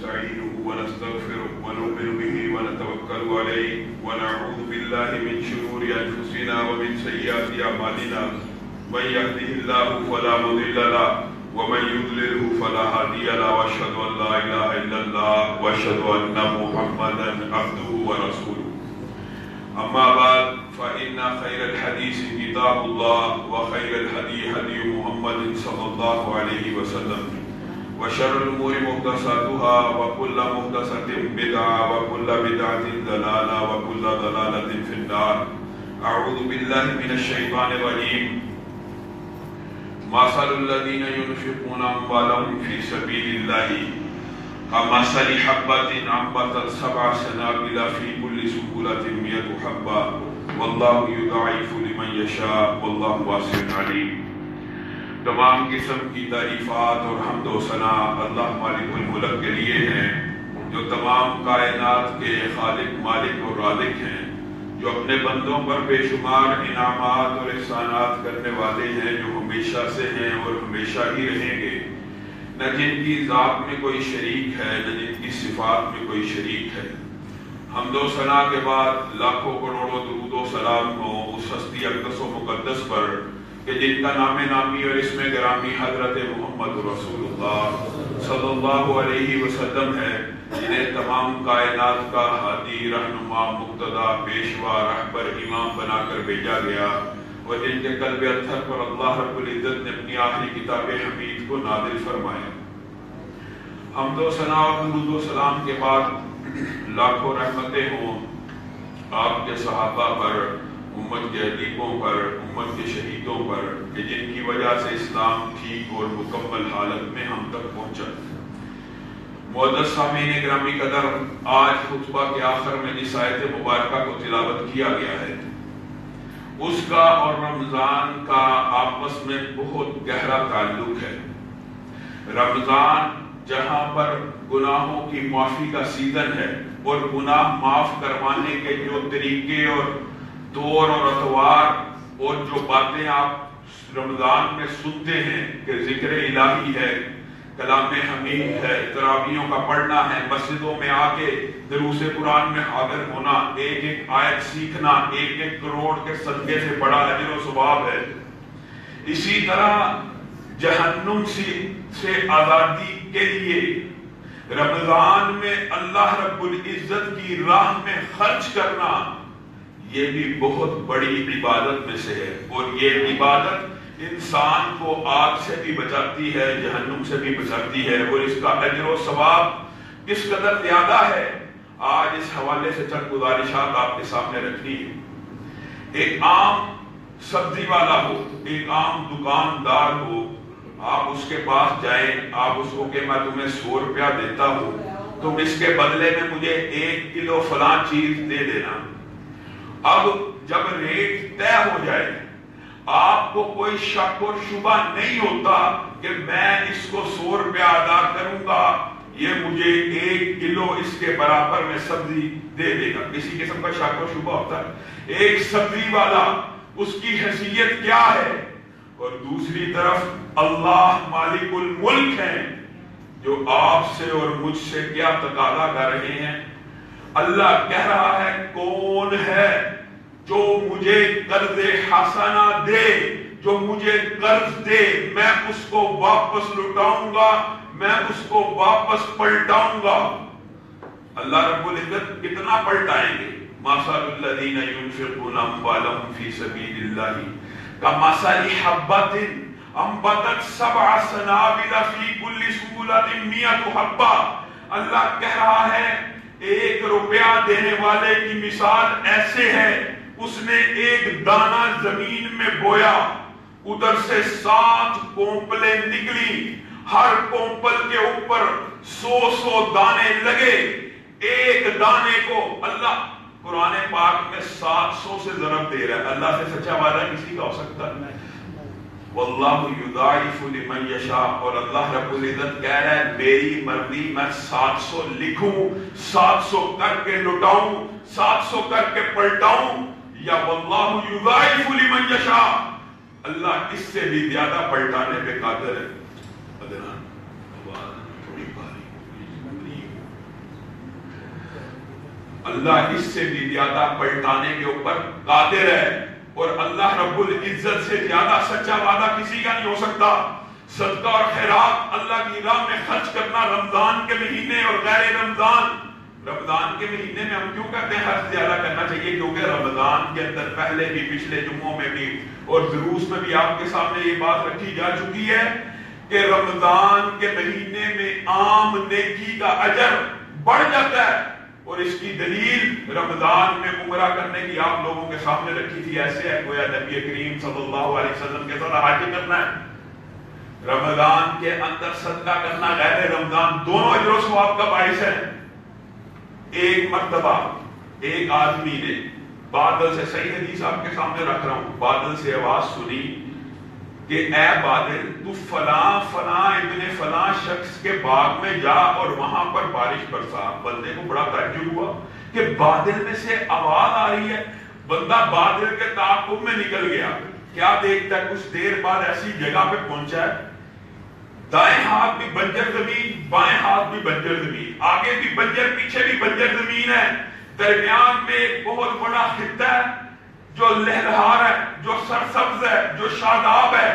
ونستعينه ونستغفره ونؤمن به ونتوكل عليه ونعوذ بالله من شرور أنفسنا ومن سيئات أعمالنا من يهده الله فلا مضل له ومن يضلله فلا هادي له وأشهد أن لا إله إلا الله وأشهد أن محمدا عبده ورسوله أما بعد فإن خير الحديث كتاب الله وخير الهدي هدي محمد صلى الله عليه وسلم وشر الأمور محدثاتها وكل محدثة بدعة وكل بدعة ضلالة وكل ضلالة في النار. أعوذ بالله من الشيطان الرجيم. مثل الذين ينفقون أموالهم في سبيل الله كمثل حبة أنبتت 7 سنابل في كل سنبلة 100 حبة والله يضاعف لمن يشاء والله واسع عليم. تمام قسم کی تعریفات اور حمد و ثنا اللہ مالک الملک کے لیے ہیں، جو تمام کائنات کے خالق مالک اور رازق ہیں، جو اپنے بندوں پر بے شمار انعامات اور احسانات کرنے والے ہیں، جو ہمیشہ سے ہیں اور ہمیشہ ہی رہیں گے، نہ جن کی ذات میں کوئی شریک ہے نہ جن کی صفات میں کوئی شریک ہے۔ حمد و ثنا کے بعد لاکھوں کروڑوں درود و سلام ہو اس ہستی اقدس و مقدس پر کہ جن کا نام نامی اور اسم گرامی حضرت محمد رسول اللہ صلی اللہ علیہ وسلم ہے، جنہیں تمام کائنات کا ہادی، رہنما، مقتدا، پیشوا، رہبر، امام بنا کر بھیجا گیا، اور جن کے قلب اطہر پر اللہ رب العزت نے اپنی آخری کتاب حمید کو نازل فرمایا۔ حمد و ثنا اور درود و سلام کے بعد لاکھوں رحمتیں ہوں آپ کے صحابہ پر، امت کے ادیبوں پر، امت کے شہیدوں پر، کہ جن کی وجہ سے اسلام ٹھیک اور مکمل حالت میں ہم تک پہنچا۔ معزز سامعین گرامی قدر، آج خطبہ کے آخر میں جس آیت مبارکہ کو تلاوت کیا گیا ہے، اس کا اور رمضان کا آپس میں بہت گہرا تعلق ہے۔ رمضان جہاں پر گناہوں کی معافی کا سیزن ہے اور گناہ معاف کروانے کے جو طریقے اور طور اور اطوار اور جو باتیں آپ رمضان میں سنتے ہیں کہ ذکر الہی ہے، کلام حمید ہے، تراویحوں کا پڑھنا ہے، مسجدوں میں آ کے دروس قرآن میں حاضر ہونا، ایک ایک آیت سیکھنا 1-1 کروڑ کے صدقے سے بڑا اجر و ثواب ہے۔ اسی طرح جہنم سے آزادی کے لیے رمضان میں اللہ رب العزت کی راہ میں خرچ کرنا، یہ بھی بہت بڑی عبادت میں سے ہے، اور یہ عبادت انسان کو آگ سے بھی بچاتی ہے، جہنم سے بھی بچاتی ہے، اور اس کا اجر و ثواب کس قدر زیادہ ہے، آج اس حوالے سے چند گزارشات آپ کے سامنے رکھنی ہے۔ ایک عام سبزی والا ہو، ایک عام دکاندار ہو، آپ اس کے پاس جائیں، آپ اس کو کہ میں تمہیں 100 روپیہ دیتا ہوں، تم اس کے بدلے میں مجھے 1 کلو فلاں چیز دے دینا۔ اب جب ریٹ طے ہو جائے، آپ کو کوئی شک اور شبہ نہیں ہوتا کہ میں اس کو 100 روپیہ ادا کروں گا، یہ مجھے 1 کلو اس کے برابر میں سبزی دے دے گا۔ کسی قسم کا شک اور شبہ ہوتا ہے؟ ایک سبزی والا، اس کی حیثیت کیا ہے؟ اور دوسری طرف اللہ مالک الملک ہیں، جو آپ سے اور مجھ سے کیا تقاضا کر رہے ہیں؟ اللہ کہہ رہا ہے کون ہے جو مجھے قرض حسنہ دے، جو مجھے قرض دے میں اس کو واپس لوٹاؤں گا، میں اس کو واپس پلٹاؤں گا۔ اللہ رب العزت کتنا پلٹائیں گے؟ مثل الذین ينفقون اموالهم فی سبیل اللہ کمثل حبۃ انبتت 7 سنابل فی کل سنبلۃ 100 حبۃ۔ اللہ کہہ رہا ہے 1 روپیہ دینے والے کی مثال ایسے ہے، اس نے 1 دانہ زمین میں بویا، ادھر سے 7 کونپلیں نکلی، ہر کونپل کے اوپر 100 دانے لگے، 1 دانے کو اللہ قرآن پاک میں 700 سے ضرب دے رہا ہے۔ اللہ سے سچا وعدہ کسی کا ہو سکتا ہے؟ واللہ یضاعف لمن یشاء، اور اللہ رب العزت کہہ رہا ہے میری مرضی میں 700 لکھوں، 700 کر کے لٹاؤں، 700 کر کے پلٹاؤں، یا واللہ یضاعف لمن یشاء، اللہ اس سے بھی زیادہ پلٹانے پہ قادر ہے۔ اللہ اس سے بھی زیادہ پلٹانے کے اوپر قادر ہے، اور اللہ رب العزت سے زیادہ سچا وعدہ کسی کا نہیں ہو سکتا۔ صدقہ اور خیرات اللہ کی راہ میں خرچ کرنا رمضان کے مہینے اور غیر رمضان کے مہینے میں ہم کیوں کہتے ہیں خرچ زیادہ کرنا چاہیے؟ کیونکہ رمضان کے اندر پہلے بھی، پچھلے جمعوں میں بھی اور دروس میں بھی آپ کے سامنے یہ بات رکھی جا چکی ہے کہ رمضان کے مہینے میں عام نیکی کا اجر بڑھ جاتا ہے، اور اس کی دلیل رمضان میں عمرہ کرنے کی آپ لوگوں کے سامنے رکھی تھی۔ ایسے ہے گویا نبی کریم صلی اللہ علیہ وسلم کے ساتھ حج کرنا ہے، رمضان کے اندر صدقہ کرنا غیر رمضان، دونوں اجر و ثواب کا باعث ہے۔ ایک مرتبہ ایک آدمی نے بادل سے، صحیح حدیث آپ کے سامنے رکھ رہا ہوں، بادل سے آواز سنی کہ اے بادل تو فلاں فلاں ابن فلاں شخص کے باغ میں جا اور وہاں پر بارش برسا۔ بندے کو بڑا تعجب ہوا کہ بادل میں سے آواز آ رہی ہے۔ بندہ بادل کے تعاقب میں نکل گیا، کیا دیکھتا ہے کچھ دیر بعد ایسی جگہ پہ پہنچا ہے دائیں ہاتھ بھی بنجر زمین، بائیں ہاتھ بھی بنجر زمین، آگے بھی بنجر پیچھے بھی بنجر زمین ہے، درمیان میں ایک بہت بڑا خطہ ہے جو لہلہار ہے، جو سرسبز ہے، جو شاداب ہے۔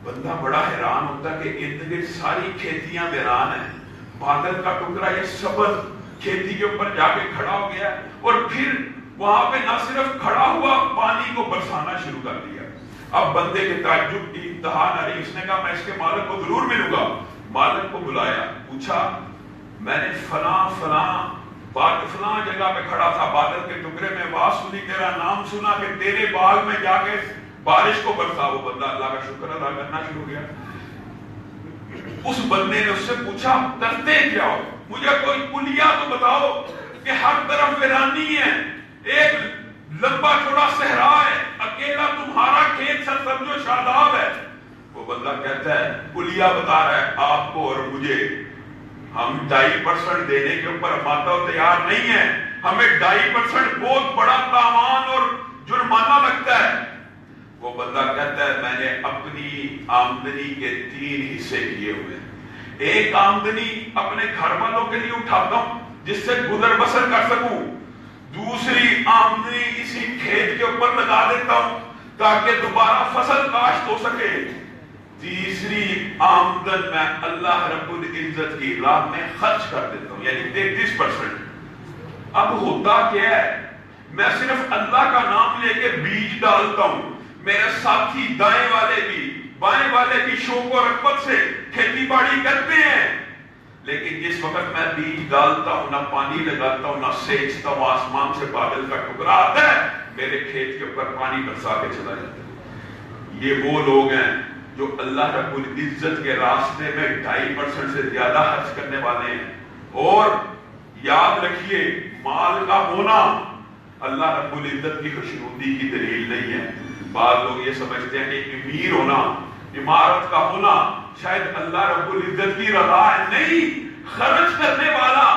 بندہ بڑا حیران ہوتا کہ ارد گرد ساری کھیتیاں ویران ہیں، بادل کا ٹکڑا یہ سبز کھیتی کے اوپر جا کے کھڑا ہو گیا، اور پھر وہاں پہ نہ صرف کھڑا ہوا، پانی کو برسانا شروع کر دیا۔ اب بندے کے تعجب کی انتہا نہ رہی، اس نے کہا میں اس کے مالک کو ضرور ملوں گا۔ مالک کو بلایا، پوچھا میں نے فلاں جگہ پہ کھڑا تھا، بادل کے ٹکڑے میں آواز سنی، تیرا نام سنا کہ تیرے باغ میں جا کے بارش کو برسا۔ وہ بندہ اللہ کا شکر ادا کرنا شروع ہو گیا۔ اس بندے نے اس سے پوچھا کرتے کیا ہو، مجھے کوئی کلیہ تو بتاؤ کہ ہر طرف ویرانی ہے، ایک لمبا چوڑا صحرا ہے، اکیلا تمہارا کھیت سرسبز و شاداب ہے۔ وہ بندہ کہتا ہے کلیہ بتا رہا ہے آپ کو اور مجھے، ہم 2.5% دینے کے اوپر ماتا تیار نہیں ہے، ہمیں 2.5% بہت بڑا تاوان اور جرمانہ لگتا ہے۔ وہ بندہ کہتا ہے میں نے اپنی آمدنی کے 3 حصے کیے ہوئے ہیں، ایک آمدنی اپنے گھر والوں کے لیے اٹھاتا ہوں جس سے گزر بسر کر سکوں، دوسری آمدنی اسی کھیت کے اوپر لگا دیتا ہوں تاکہ دوبارہ فصل کاشت ہو سکے، تیسری آمدن میں اللہ رب العزت کی راہ میں خرچ کر دیتا ہوں، یعنی 33%۔ اب ہوتا کیا ہے، میں صرف اللہ کا نام لے کے بیج ڈالتا ہوں، میرے ساتھی دائیں والے بھی بائیں والے بھی شوق و رغبت سے کھیتی باڑی کرتے ہیں، لیکن جس وقت میں بیج ڈالتا ہوں، نہ پانی لگاتا ہوں، نہ سینچتا ہوں، آسمان سے بادل کا ٹکڑا آتا ہے، میرے کھیت کے اوپر پانی برسا کے چلا جاتا ہے۔ یہ وہ لوگ ہیں جو اللہ رب العزت کے راستے میں 2.5% سے زیادہ خرچ کرنے والے ہیں۔ اور یاد رکھیے مال کا ہونا اللہ رب العزت کی خوشنودی کی دلیل نہیں ہے۔ بعض لوگ یہ سمجھتے ہیں کہ امیر ہونا، عمارت کا ہونا شاید اللہ رب العزت کی رضا ہے، نہیں، خرچ کرنے والا،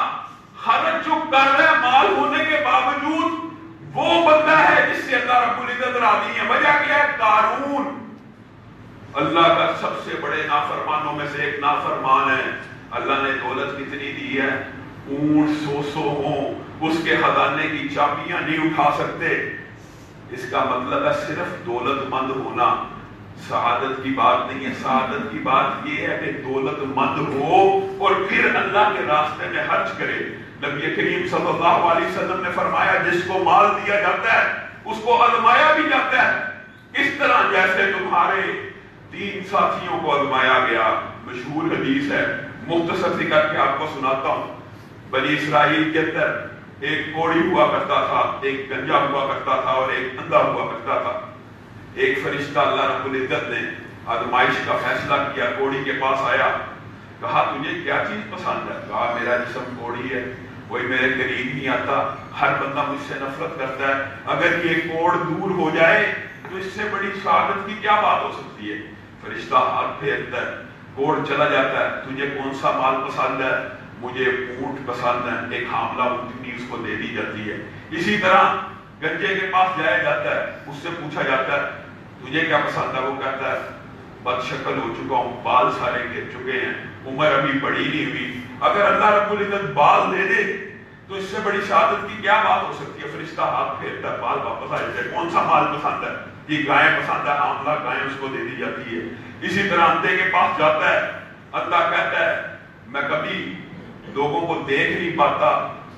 خرچ جو کر رہا ہے مال ہونے کے باوجود، وہ بندہ ہے جس سے اللہ رب العزت راضی ہے۔ وجہ کیا ہے؟ قارون اللہ کا سب سے بڑے نافرمانوں میں سے ایک نافرمان ہے، اللہ نے دولت کتنی دی ہے، اونٹ 100 ہوں، اس کے خزانے کی چابیاں نہیں اٹھا سکتے۔ اس کا مطلب ہے صرف دولت مند ہونا سعادت کی بات نہیں ہے، سعادت کی بات یہ ہے کہ دولت مند ہو اور پھر اللہ کے راستے میں خرچ کرے۔ نبی کریم صلی اللہ علیہ وسلم نے فرمایا جس کو مال دیا جاتا ہے اس کو آزمایا بھی جاتا ہے، اس طرح جیسے تمہارے 3 ساتھیوں کو آزمایا گیا۔ مشہور حدیث ہے، مختصر سی کر کے آپ کو سناتا ہوں۔ بنی اسرائیل کے اندر ایک کوڑی ہوا کرتا تھا، ایک گنجا ہوا کرتا تھا اور ایک اندھا ہوا کرتا تھا۔ ایک فرشتہ اللہ رب العزت نے آزمائش کا فیصلہ کیا، کوڑی کے پاس آیا، کہا تجھے کیا چیز پسند ہے؟ کہا میرا جسم کوڑی ہے، کوئی میرے قریب نہیں آتا، ہر بندہ مجھ سے نفرت کرتا ہے، اگر یہ کوڑ دور ہو جائے تو اس سے بڑی سعادت کی کیا بات ہو سکتی ہے؟ فرشتہ ہاتھ پھیرتا ہے، کوڑ چلا جاتا ہے، تجھے کون سا مال پسند ہے؟ مجھے اونٹ پسند ہے، ایک حاملہ اونٹنی اس کو دے دی جاتی ہے۔ اسی طرح گنجے کے پاس جایا جاتا ہے، اس سے پوچھا جاتا ہے تجھے کیا پسند ہے؟ وہ کہتا ہے بد شکل ہو چکا ہوں، بال سارے گر چکے ہیں، عمر ابھی بڑی نہیں ہوئی، اگر اللہ رب العزت بال دے دے تو اس سے بڑی شہادت کی کیا بات ہو سکتی ہے؟ فرشتہ ہاتھ پھیرتا ہے، مال واپس آ جاتا ہے۔ کون سا مال پسند ہے؟ یہ گائیں پسند ہے، حاملہ گائیں اس کو دے دی جاتی ہے۔ اسی طرح اندھے کے پاس جاتا ہے، اندھا کہتا ہے میں کبھی لوگوں کو دیکھ نہیں پاتا،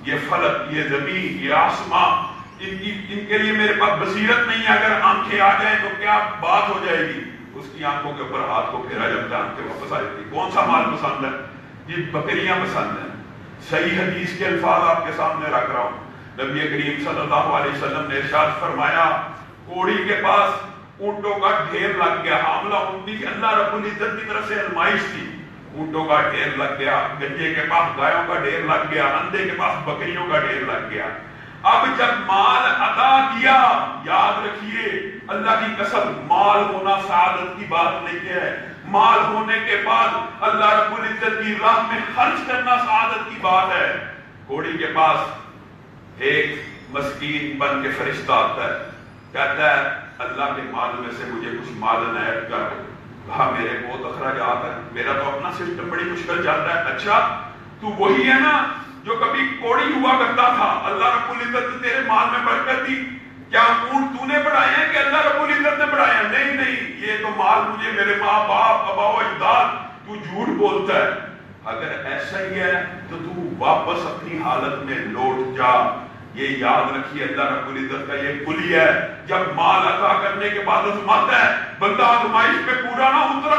یہ فلک، یہ زمین، یہ آسمان، ان کے لیے میرے پاس بصیرت نہیں ہے، اگر آنکھیں آ جائیں تو کیا بات ہو جائے گی۔ اس کی آنکھوں کے اوپر ہاتھ کو پھیرا جاتا ہے، آنکھیں واپس آ جاتی۔ کون سا مال پسند ہے؟ یہ بکریاں پسند ہیں۔ صحیح حدیث کے الفاظ آپ کے سامنے رکھ رہا ہوں۔ نبی کریم صلی اللہ علیہ وسلم نے ارشاد فرمایا، کوڑی کے پاس اونٹوں کا ڈھیر لگ گیا، حاملہ اونٹی اللہ رب العزت کی طرف سے آزمائش تھی، اونٹوں کا ڈھیر لگ گیا، گنجے کے پاس گایوں کا ڈھیر لگ گیا، اندھے کے پاس بکریوں کا ڈھیر لگ گیا۔ اب جب مال عطا کیا، یاد رکھیے اللہ کی قسم، مال ہونا سعادت کی بات نہیں ہے، مال ہونے کے بعد اللہ رب العزت کی راہ میں خرچ کرنا سعادت کی بات ہے۔ گھوڑی کے پاس ایک مسکین بن کے فرشتہ آتا ہے، کہتا ہے اللہ کے مال میں سے مجھے کچھ مال عنایت کر۔ کہا میرے بہت اخراجات ہیں، میرا تو اپنا سسٹم بڑی مشکل چل رہا ہے۔ اچھا تو وہی ہے نا جو کبھی کوڑی ہوا کرتا تھا، اللہ رب العزت نے تیرے مال میں برکت دی، کیا اونٹ تو نے بڑھائے ہیں کہ اللہ رب العزت نے بڑھائے ہیں؟ نہیں نہیں، یہ تو مال مجھے میرے ماں باپ آبا و اجداد، تو جھوٹ بولتا ہے۔ اگر ایسا ہی ہے تو واپس اپنی حالت میں لوٹ جا۔ یہ یاد رکھیے اللہ رب العزت کا یہ کلی ہے، جب مال عطا کرنے کے بعد آزماتا ہے، بندہ آزمائش پہ پورا نہ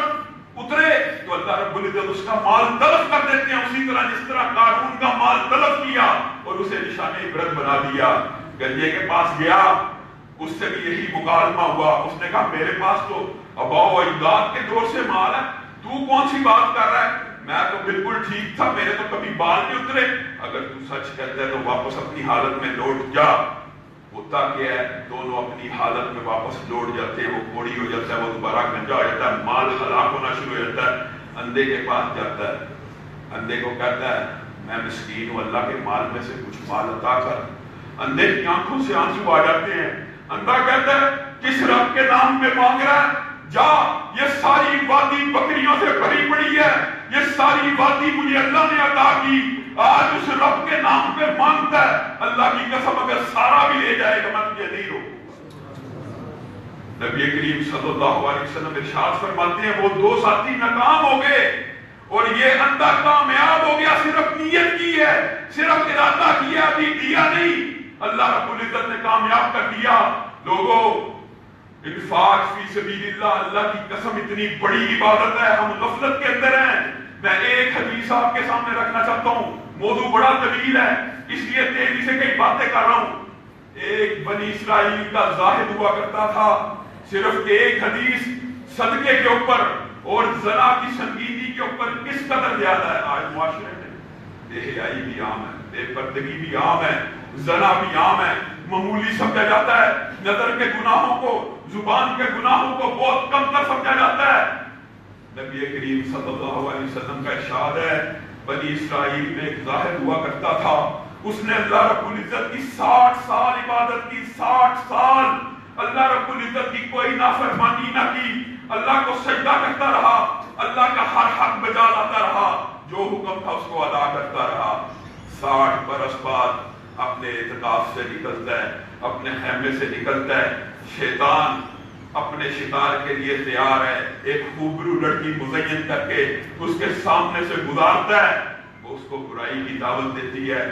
اترے تو اللہ رب العزت اس کا مال تلف کر دیتے ہیں، اسی طرح جس طرح قارون کا مال تلف کیا اور اسے نشان عبرت بنا دیا۔ گنجے کے پاس گیا، اس سے بھی یہی مکالمہ ہوا، اس نے کہا میرے پاس تو آبا و اجداد کے دور سے مال ہے، تو کون سی بات کر رہا ہے؟ میں تو بالکل ٹھیک تھا، میرے تو کبھی بال نہیں اترے۔ اگر تو سچ کہتا ہے تو واپس اپنی حالت میں لوٹ جا۔ ہوتا کیا ہے، دونوں اپنی حالت میں واپس لوٹ جاتے ہیں، وہ کوڑی ہو جاتا ہے، وہ دوبارہ گنجا ہو جاتا ہے، مال ہلاک ہونا شروع ہو جاتا ہے۔ اندھے کے پاس جاتا ہے، اندھے کو کہتا ہے میں مسکین ہوں، اللہ کے مال میں سے کچھ مال عطا کر۔ اندھے کی آنکھوں سے آنسو آ جاتے ہیں، اندھا کہتا ہے کس رب کے نام پہ مانگ رہا ہے؟ جا، یہ ساری وادی بکریوں سے بھری پڑی ہے، یہ ساری وادی مجھے اللہ نے عطا کی، آج اس رب کے نام پہ مانگتا ہے، اللہ کی قسم اگر سارا بھی لے جائے گا میں تجھے نہیں روکوں گا۔ نبی کریم صلی اللہ علیہ وسلم ارشاد فرماتے ہیں وہ دو ساتھی ناکام ہو گئے اور یہ اندھا کامیاب ہو گیا، صرف نیت کی ہے، صرف ارادہ کیا، ابھی دیا نہیں، اللہ رب العزت نے کامیاب کر دیا۔ لوگوں، انفاق فی سبیل اللہ اللہ کی قسم اتنی بڑی عبادت ہے، ہم غفلت کے اندر ہیں۔ میں ایک حدیث آپ کے سامنے رکھنا چاہتا ہوں، موضوع بڑا طویل ہے اس لیے تیزی سے کئی باتیں کر رہا ہوں۔ ایک بنی اسرائیل کا زاہد ہوا کرتا تھا، صرف ایک حدیث صدقے کے اوپر اور زنا کی سنگینی کے اوپر کس قدر زیادہ ہے۔ آج معاشرے میں بے حیائی بھی عام ہے، بے پردگی بھی عام ہے، زنا بھی عام ہے، معمولی سمجھا جاتا ہے، نظر کے گناہوں کو، زبان کے گناہوں کو بہت کم تر سمجھا جاتا ہے۔ نبی کریم صلی اللہ علیہ وسلم کا ارشاد ہے بنی اسرائیل میں ایک زاہد ہوا کرتا تھا، اس نے اللہ رب العزت کی 60 سال عبادت کی، 60 سال اللہ رب العزت کی کوئی نافرمانی نہ کی، اللہ کو سجدہ کرتا رہا، اللہ کا ہر حق بجا لاتا رہا، جو حکم تھا اس کو ادا کرتا رہا۔ 60 برس بعد اپنے اعتکاف سے نکلتا ہے، اپنے خیمے سے نکلتا ہے، شیطان اپنے شکار کے لیے تیار ہے، ایک خوبرو لڑکی مزین کر کے اس کے سامنے سے گزارتا ہے، وہ اس کو برائی کی دعوت دیتی ہے۔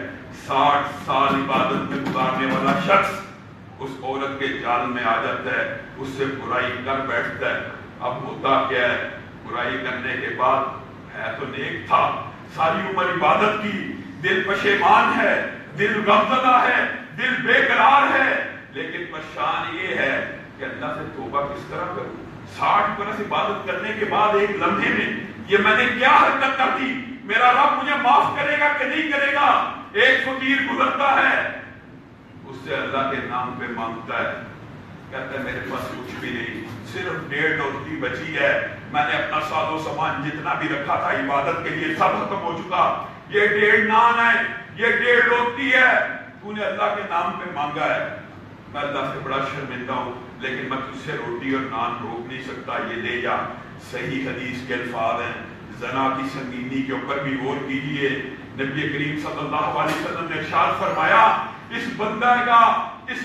60 سال عبادت میں گزارنے والا شخص اس عورت کے جال میں آ جاتا ہے، اس سے برائی کر بیٹھتا ہے۔ اب ہوتا کیا ہے، برائی کرنے کے بعد ہے تو نیک تھا، ساری عمر عبادت کی، دل پشیمان ہے، دل غمزدہ ہے، دل بے قرار ہے، لیکن پریشان یہ ہے کہ اللہ سے توبہ کس طرح کروں؟ 60 برس عبادت کرنے کے بعد ایک لمحے میں یہ میں نے کیا حرکت کر دی، میرا رب مجھے معاف کرے گا کہ نہیں کرے گا؟ ایک فقیر گزرتا ہے، اس سے اللہ کے نام پہ مانگتا ہے، کہتا ہے میرے پاس کچھ بھی نہیں، صرف 1.5 روٹی بچی ہے، میں نے اپنا ساز و سامان جتنا بھی رکھا تھا عبادت کے لیے سب ختم ہو چکا، یہ 1.5 نان ہے، یہ 1.5 روٹی ہے، تو نے اللہ کے نام پہ مانگا ہے، میں اللہ سے بڑا شرمندہ ہوں، لیکن میں تجھ سے روٹی اور نان روک نہیں سکتا، یہ لے جا۔ صحیح حدیث کے الفاظ ہیں، زنا کی سنگینی کے اوپر بھی غور کیجئے، نبی کریم صلی اللہ علیہ وسلم نے ارشاد فرمایا اس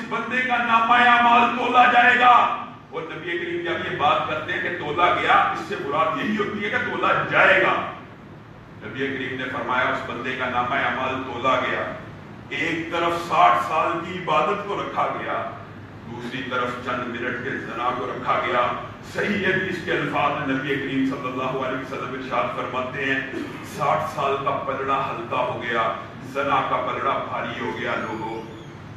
بندے کا نامہ اعمال تولا جائے گا. اور نبی کریم جب یہ بات کرتے ہیں کہ تولا گیا، اس سے مراد یہی ہوتی ہے کہ تولا جائے گا. نبی کریم نے فرمایا اس بندے کا نامہ اعمال تولا گیا. ایک طرف 60 سال کی عبادت کو رکھا گیا، دوسری طرف چند منٹ کے زنا کو رکھا گیا. صحیح حدیث کے الفاظ میں نبی کریم صلی اللہ علیہ وسلم ارشاد فرماتے ہیں 60 سال کا پلڑا ہلکا ہو گیا، زنا کا پلڑا بھاری ہو گیا. لوگوں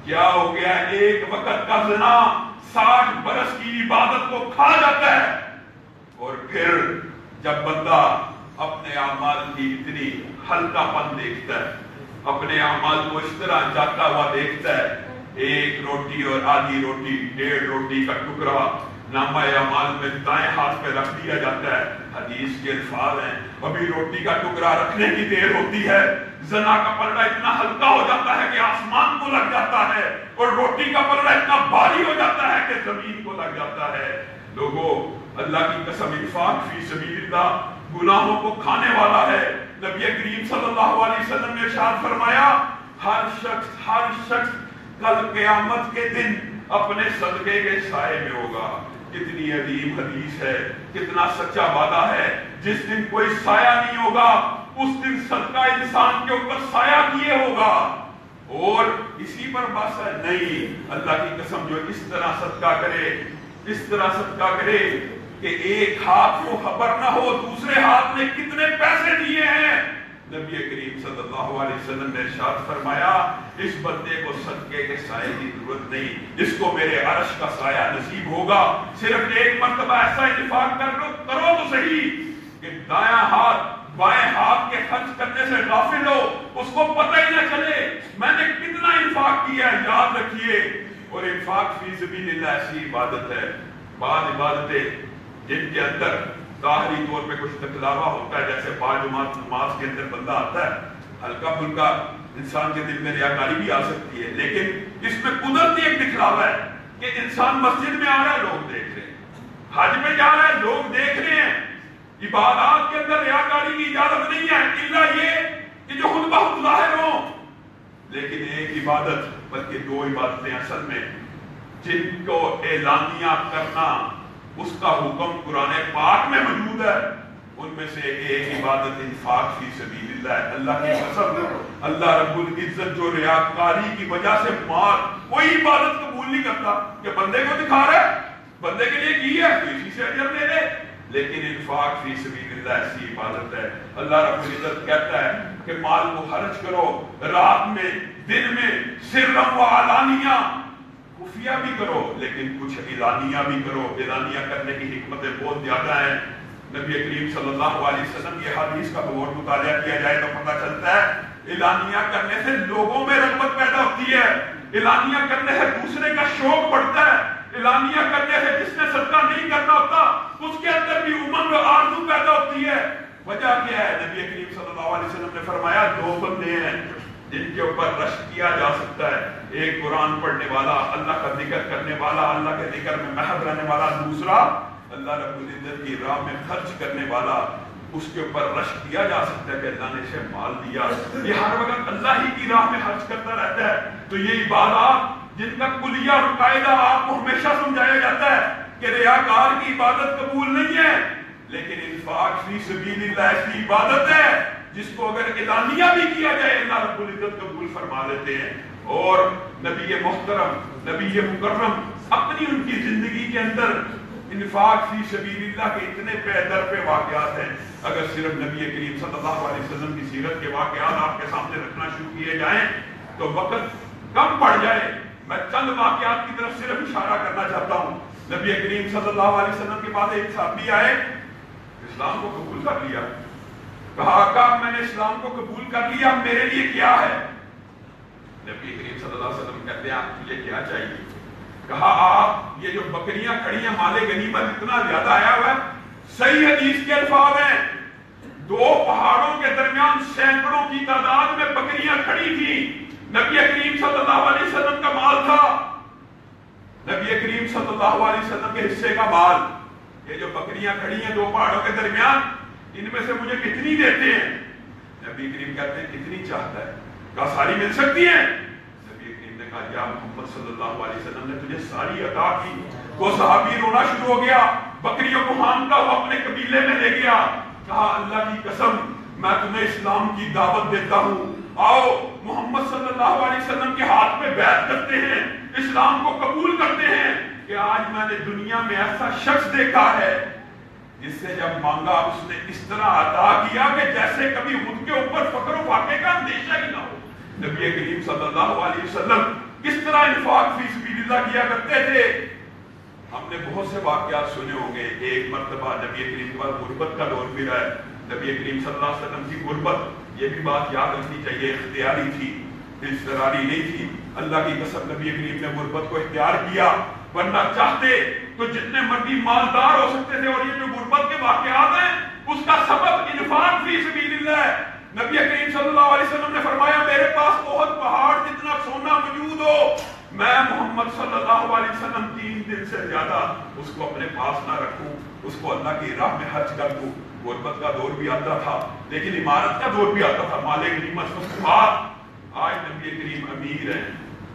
کیا ہو گیا؟ ایک وقت کا زنا 60 برس کی عبادت کو کھا جاتا ہے. اور پھر جب بندہ اپنے اعمال کی اتنی ہلکا پن دیکھتا ہے، اپنے اعمال کو اس طرح جاتا ہوا دیکھتا ہے، ایک روٹی اور آدھی روٹی، 1.5 روٹی کا ٹکڑا نامہ اعمال میں دائیں ہاتھ پہ رکھ دیا جاتا ہے. حدیث کے الفاظ ہیں ابھی روٹی کا ٹکڑا رکھنے کی دیر ہوتی ہے، زنا کا پلڑا اتنا ہلکا ہو جاتا ہے کہ آسمان کو لگ جاتا ہے، اور روٹی کا پلڑا اتنا بھاری ہو جاتا ہے کہ زمین کو لگ جاتا ہے. لوگوں اللہ کی قسم انفاق فی سبیل اللہ گناہوں کو کھانے والا ہے. نبی کریم صلی اللہ علیہ وسلم نے ارشاد فرمایا ہر شخص کل قیامت کے دن اپنے صدقے کے سائے میں ہوگا. کتنی عظیم حدیث ہے، کتنا سچا وعدہ ہے. جس دن کوئی سایہ نہیں ہوگا اس دن صدقہ انسان کے اوپر سایہ کیے ہوگا. اور اسی پر بس ہے نہیں، اللہ کی قسم جو اس طرح صدقہ کرے کہ ایک ہاتھ کو خبر نہ ہو دوسرے ہاتھ نے کتنے پیسے دیے ہیں. نبی کریم صلی اللہ علیہ وسلم نے ارشاد فرمایا اس بندے کو صدقے کے سائے کی ضرورت نہیں، اس کو میرے عرش کا سایہ نصیب ہوگا. صرف ایک مرتبہ ایسا انفاق کرو تو صحیح کہ دایاں ہاتھ بائیں ہاتھ کے خرچ کرنے سے غافل ہو، اس کو پتہ ہی نہ چلے میں نے کتنا انفاق کیا ہے. یاد رکھیے، اور انفاق فی سبیل اللہ ایسی عبادت ہے. بعض عبادتیں جن کے اندر ظاہری طور پہ کچھ تکلاوا ہوتا ہے، جیسے باجماعت نماز کے اندر بندہ آتا ہے، ہلکا پھلکا انسان کے دل میں ریاکاری بھی آ سکتی ہے، لیکن اس میں قدرتی ایک دکھلاوا ہے کہ انسان مسجد میں آ رہا ہے لوگ دیکھ رہے ہیں، حج میں جا رہا ہے لوگ دیکھ رہے ہیں. عبادات کے اندر ریاکاری کی اجازت نہیں ہے الا یہ کہ جو خود بخود ظاہر ہوں. لیکن ایک عبادت بلکہ 2 عبادتیں اصل میں جن کو اعلانیہ کرنا اس کا حکم قرآن پاک میں موجود ہے، ان میں سے ایک عبادت انفاق فی سبیل اللہ ہے. اللہ کی قسم اللہ رب العزت جو ریاکاری کی وجہ سے کوئی عبادت قبول نہیں کرتا کہ بندے کو دکھا رہا ہے، بندے کے لیے کی ہے تو اسی سے اجر دے دے. لیکن انفاق فی سبیل اللہ ایسی عبادت ہے. اللہ رب العزت کہتا ہے کہ مال کو خرچ کرو، رات میں دن میں سرًا و علانیہ، خفیہ بھی کرو لیکن کچھ اعلانیہ بھی کرو. اعلانیہ کرنے کی حکمتیں بہت زیادہ ہیں. نبی کریم صلی اللہ علیہ وسلم کی حدیث کا غور مطالعہ کیا جائے تو پتہ چلتا ہے اعلانیہ کرنے سے لوگوں میں رغبت پیدا ہوتی ہے، اعلانیہ کرنے سے دوسرے کا شوق بڑھتا ہے، اعلانیہ کرنے سے جس نے صدقہ نہیں کرنا ہوتا اس کے اندر بھی امنگ و آرزو پیدا ہوتی ہے. وجہ کیا ہے؟ نبی کریم صلی اللہ علیہ وسلم نے فرمایا 2 بندے ہیں جن کے اوپر رشک کیا جا سکتا ہے. ایک قرآن پڑھنے والا، اللہ کا ذکر کرنے والا، اللہ کے ذکر میں محو رہنے والا. دوسرا اللہ رب العزت کی راہ میں خرچ کرنے والا. اس کے اوپر رشک کیا جا سکتا ہے کہ اللہ نے اسے مال دیا، یہ ہر وقت اللہ ہی کی راہ میں خرچ کرتا رہتا ہے. تو یہ عبادات جن کا کلیہ اور قاعدہ آپ کو ہمیشہ سمجھایا جاتا ہے کہ ریاکار کی عبادت قبول نہیں ہے، لیکن انفاق فی سبیل اللہ ایسی عبادت ہے جس کو اگر اعلانیہ بھی کیا جائے اللہ رب العزت قبول فرما لیتے ہیں. اور نبی محترم، نبی مکرم اپنی ان کی زندگی کے اندر انفاق فی سبیل اللہ کے اتنے پہ در پہ واقعات ہیں. اگر صرف نبی کریم صلی اللہ علیہ وسلم کی سیرت کے واقعات آپ کے سامنے رکھنا شروع کیے جائیں تو وقت کم پڑ جائے. میں چند واقعات کی طرف صرف اشارہ کرنا چاہتا ہوں. نبی کریم صلی اللہ علیہ وسلم کے بعد ایک صحابی آئے، اسلام کو قبول کر لیا. کہا آقا میں نے اسلام کو قبول کر لیا، میرے لیے کیا ہے؟ نبی کریم صلی اللہ علیہ وسلم کہتے ہیں آپ کے لیے کیا چاہیے؟ کہا آپ یہ جو بکریاں کھڑی ہیں مال غنیمت اتنا زیادہ آیا ہوا ہے. صحیح حدیث کے الفاظ ہیں 2 پہاڑوں کے درمیان سینکڑوں کی تعداد میں بکریاں کھڑی تھی. نبی کریم صلی اللہ علیہ وسلم کا مال تھا، نبی کریم صلی اللہ علیہ وسلم کے حصے کا مال. یہ جو بکریاں کھڑی ہیں 2 پہاڑوں کے درمیان، ان میں سے مجھے کتنی دیتے ہیں؟ نبی کریم کہتے ہیں کتنی چاہتا ہے؟ کہا ساری مل سکتی ہیں؟ نبی کریم نے کہا یا محمد صلی اللہ علیہ وسلم نے تجھے ساری عطا کی۔ وہ صحابی رونا شروع ہو گیا، بکریوں کو ہانکتا ہوا اپنے قبیلے میں لے گیا، کہا اللہ کی قسم میں تمہیں اسلام کی دعوت دیتا ہوں، آؤ محمد صلی اللہ علیہ وسلم کے ہاتھ پہ بیعت کرتے ہیں، اسلام کو قبول کرتے ہیں۔ کہ آج میں نے دنیا میں ایسا شخص دیکھا ہے جس سے جب مانگا اس نے اس طرح عطا کیا کہ جیسے کبھی خود کے اوپر فقر و فاقے کا اندیشہ ہی نہ ہو۔ نبی کریم صلی اللہ علیہ وسلم کس طرح انفاق فی سبیل اللہ کیا کرتے تھے؟ ہم نے بہت سے واقعات سنے ہوں گے۔ ایک مرتبہ نبی کریم کے بعد غربت کا دور بھی رہا ہے، نبی کریم صلی اللہ علیہ وسلم کی غربت، یہ بھی بات یاد رکھنی چاہیے، اختیاری تھی، اضطراری نہیں تھی۔ اللہ کی قسم نبی کریم نے غربت کو اختیار کیا، ورنہ چاہتے تو جتنے مرضی مالدار ہو سکتے تھے۔ اور یہ جو غربت کے واقعات ہیں اس کا سبب انفاق فی سبیل اللہ ہے۔ نبی کریم صلی اللہ علیہ وسلم نے فرمایا میرے پاس احد پہاڑ جتنا سونا موجود ہو، میں محمد صلی اللہ علیہ وسلم 3 دن سے زیادہ اس کو اپنے پاس نہ رکھوں، اس کو اللہ کی راہ میں خرچ کر دوں۔ غربت کا دور بھی آتا تھا لیکن عمارت کا دور بھی آتا تھا، مال غنیمت سب۔ آج نبی کریم امیر ہیں،